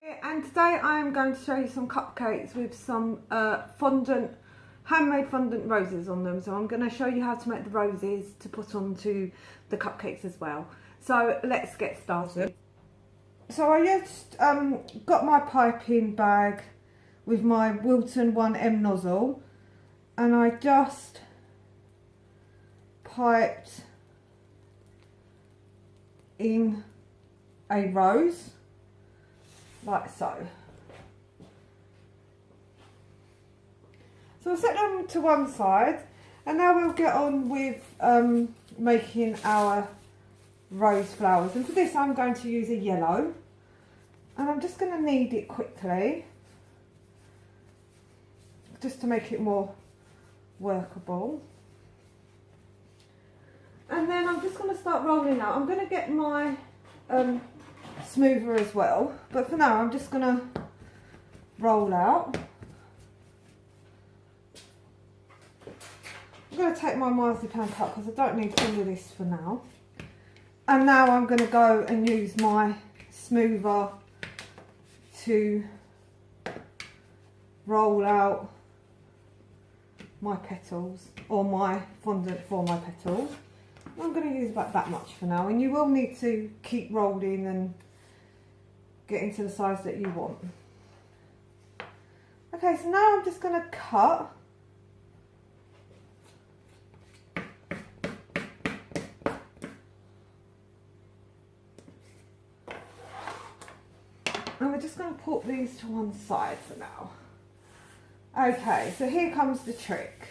And today I am going to show you some cupcakes with some handmade fondant roses on them. So I'm going to show you how to make the roses to put onto the cupcakes as well. So let's get started. So I just got my piping bag with my Wilton 1M nozzle, and I just piped in a rose like so. So we'll set them to one side, and now we'll get on with making our rose flowers. And for this I'm going to use a yellow, and I'm just going to knead it quickly just to make it more workable. And then I'm just going to start rolling out. I'm going to get my smoother as well, but for now I'm just going to roll out. I'm going to take my marzipan cup because I don't need all of this for now. And now I'm going to go and use my smoother to roll out my petals, or my fondant for my petals. I'm going to use about that much for now, and you will need to keep rolling and getting to the size that you want. Okay, so now I'm just going to cut. And we're just going to put these to one side for now. Okay, so here comes the trick.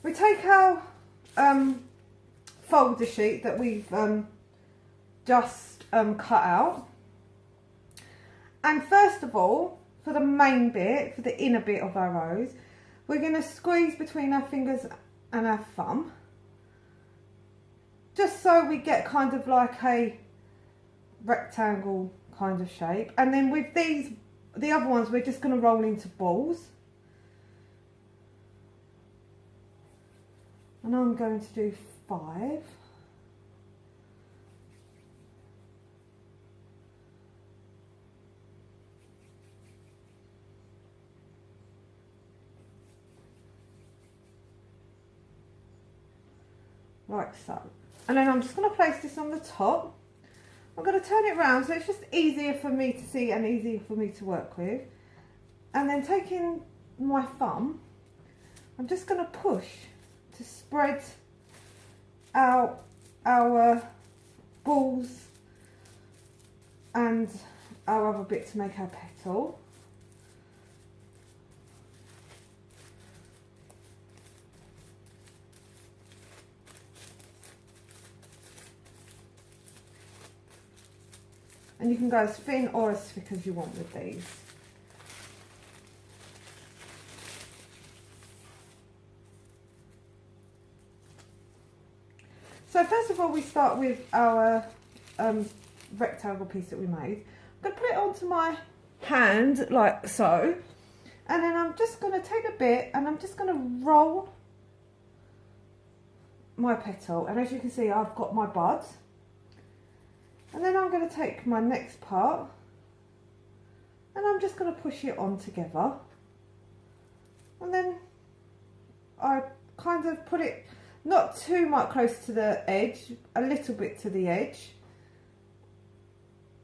We take our folder sheet that we've just cut out, and first of all, for the main bit, for the inner bit of our rose, we're going to squeeze between our fingers and our thumb, just so we get kind of like a rectangle kind of shape. And then with these, the other ones, we're just going to roll into balls. And I'm going to do 5. Like so. And then I'm just going to place this on the top. I'm going to turn it around so it's just easier for me to see and easier for me to work with. And then taking my thumb, I'm just going to push to spread out our balls and our other bit to make our petal. And you can go as thin or as thick as you want with these. So first of all, we start with our rectangle piece that we made. I'm going to put it onto my hand like so, and then I'm just going to take a bit and I'm just going to roll my petal, and as you can see I've got my bud. And then I'm going to take my next part and I'm just going to push it on together, and then I kind of put it not too much close to the edge, a little bit to the edge,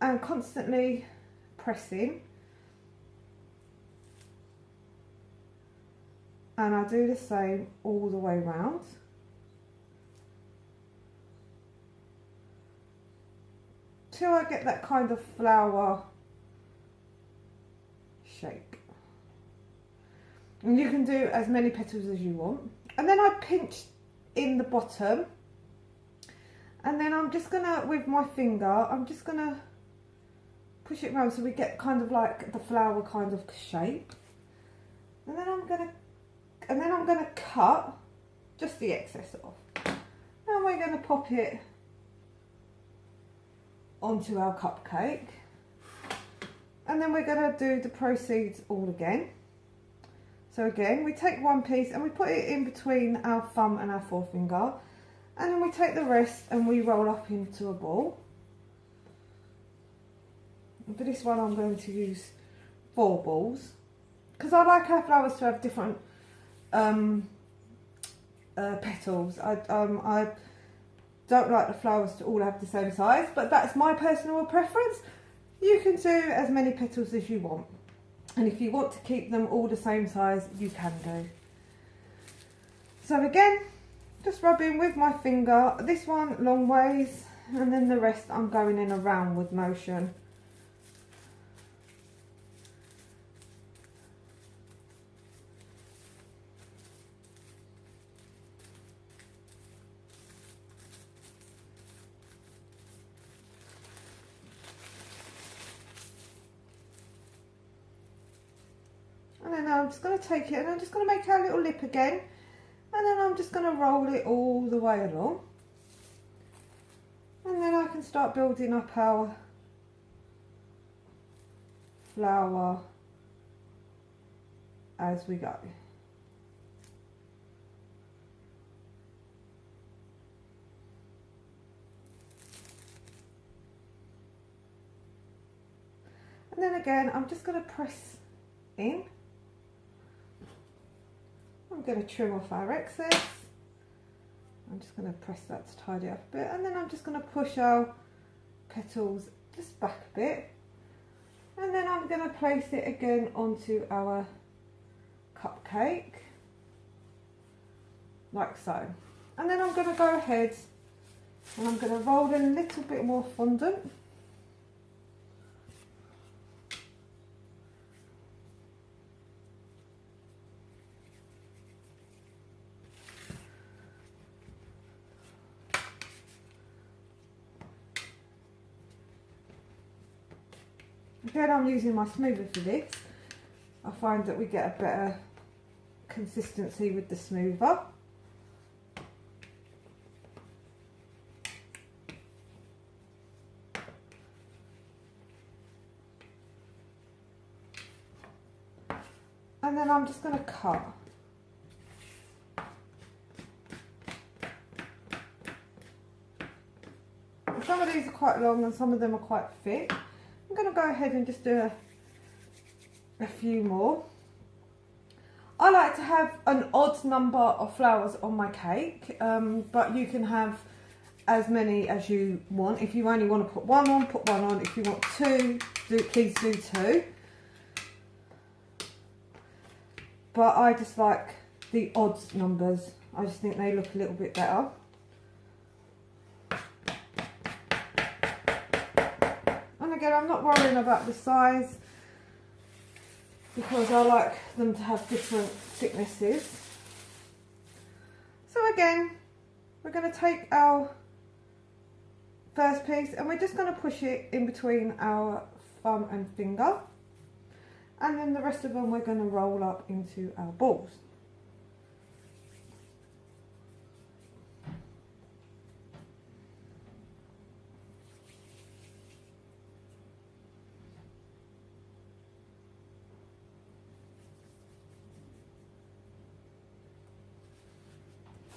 and constantly pressing. And I do the same all the way round. Till I get that kind of flower shape. And you can do as many petals as you want. And then I pinch in the bottom, and then I'm just gonna, with my finger, I'm just gonna push it around so we get kind of like the flower kind of shape. And then I'm gonna cut just the excess off. Now we're gonna pop it onto our cupcake, and then we're going to do the proceeds all again. So again, we take one piece and we put it in between our thumb and our forefinger, and then we take the rest and we roll up into a ball. And for this one I'm going to use 4 balls because I like our flowers to have different petals. I don't like the flowers to all have the same size, but that's my personal preference. You can do as many petals as you want, and if you want to keep them all the same size, you can do. So again, just rubbing with my finger, this one long ways, and then the rest I'm going in a roundward motion. And then I'm just going to take it and I'm just going to make our little lip again, and then I'm just going to roll it all the way along, and then I can start building up our flower as we go. And then again I'm just going to press in. I'm going to trim off our excess. I'm just going to press that to tidy up a bit, and then I'm just going to push our petals just back a bit, and then I'm going to place it again onto our cupcake like so. And then I'm going to go ahead and I'm going to roll in a little bit more fondant. Again, I'm using my smoother for this. I find that we get a better consistency with the smoother. And then I'm just going to cut. Some of these are quite long and some of them are quite thick. I'm going to go ahead and just do a few more. I like to have an odd number of flowers on my cake, but you can have as many as you want. If you only want to put one on, put one on. If you want two, please do two. But I just like the odd numbers. I just think they look a little bit better. Again, I'm not worrying about the size because I like them to have different thicknesses. So again, we're going to take our first piece and we're just going to push it in between our thumb and finger, and then the rest of them we're going to roll up into our balls.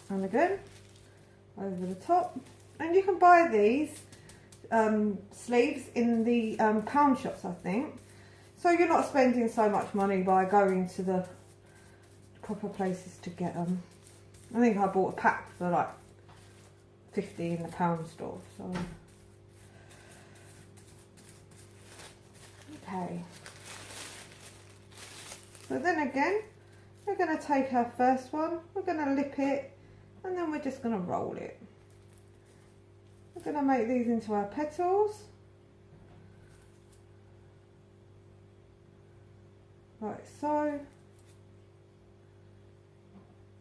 And again, over the top. And you can buy these sleeves in the pound shops, I think. So you're not spending so much money by going to the proper places to get them. I think I bought a pack for like 50 in the pound store. So okay. So then again, we're going to take our first one, we're going to lip it, and then we're just going to roll it. We're going to make these into our petals, like so.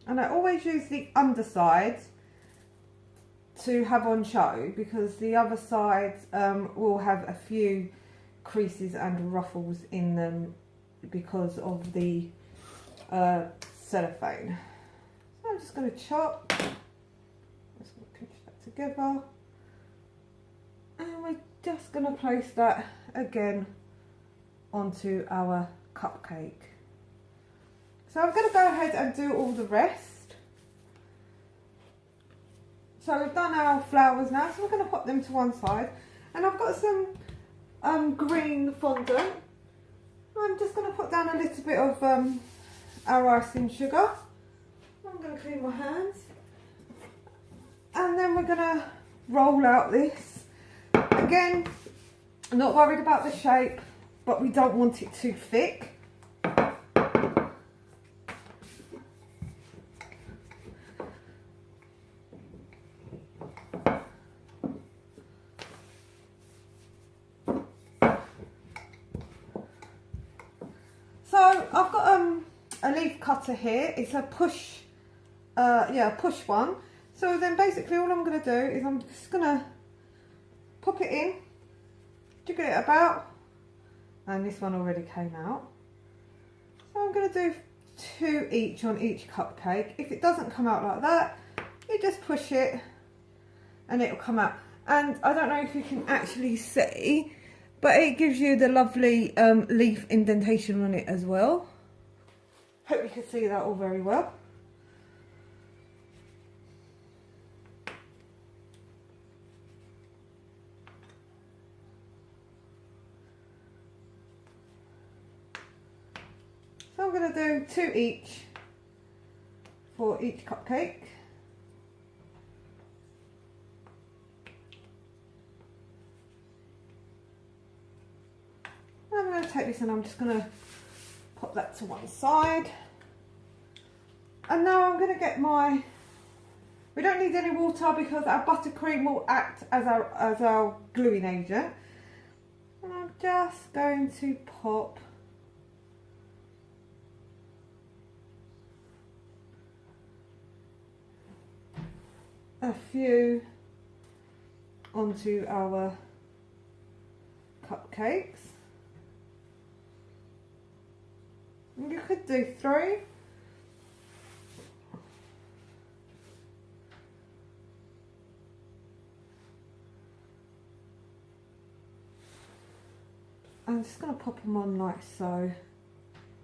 And I always use the underside to have on show because the other side will have a few creases and ruffles in them because of the cellophane. So I'm just going to chop, just going to pinch that together, and we're just going to place that again onto our cupcake. So I'm going to go ahead and do all the rest. So we've done our flowers now, so we're going to pop them to one side, and I've got some green fondant. I'm just going to put down a little bit of our icing sugar. I'm going to clean my hands. And then we're going to roll out this. Again, I'm not worried about the shape, but we don't want it too thick. So I've got a leaf cutter here. It's a push, push one. So then basically all I'm going to do is I'm just going to pop it in, jiggle it about, and this one already came out. So I'm going to do 2 each on each cupcake. If it doesn't come out like that, you just push it and it'll come out. And I don't know if you can actually see, but it gives you the lovely leaf indentation on it as well. Hope you can see that all very well. So I'm going to do 2 each for each cupcake. I'm going to take this and I'm just going to pop that to one side. And now I'm going to get my, we don't need any water because our buttercream will act as our gluing agent. And I'm just going to pop a few onto our cupcakes. You could do 3. I'm just going to pop them on like so.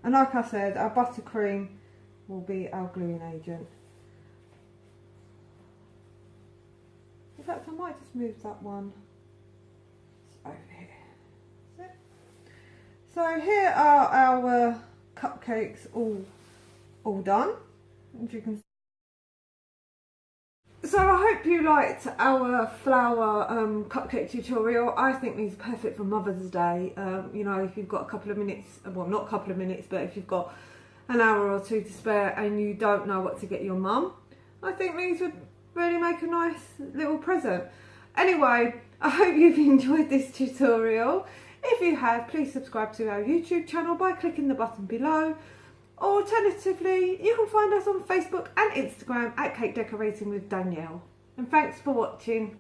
And like I said, our buttercream will be our gluing agent. In fact, I might just move that one over here. So here are our cupcakes all done, as you can see. So I hope you liked our flower cupcake tutorial. I think these are perfect for Mother's Day. You know, if you've got a couple of minutes, well not a couple of minutes, but if you've got an hour or 2 to spare and you don't know what to get your mum, I think these would really make a nice little present. Anyway, I hope you've enjoyed this tutorial. If you have, please subscribe to our YouTube channel by clicking the button below. Alternatively, you can find us on Facebook and Instagram at Cake Decorating with Danielle. And thanks for watching.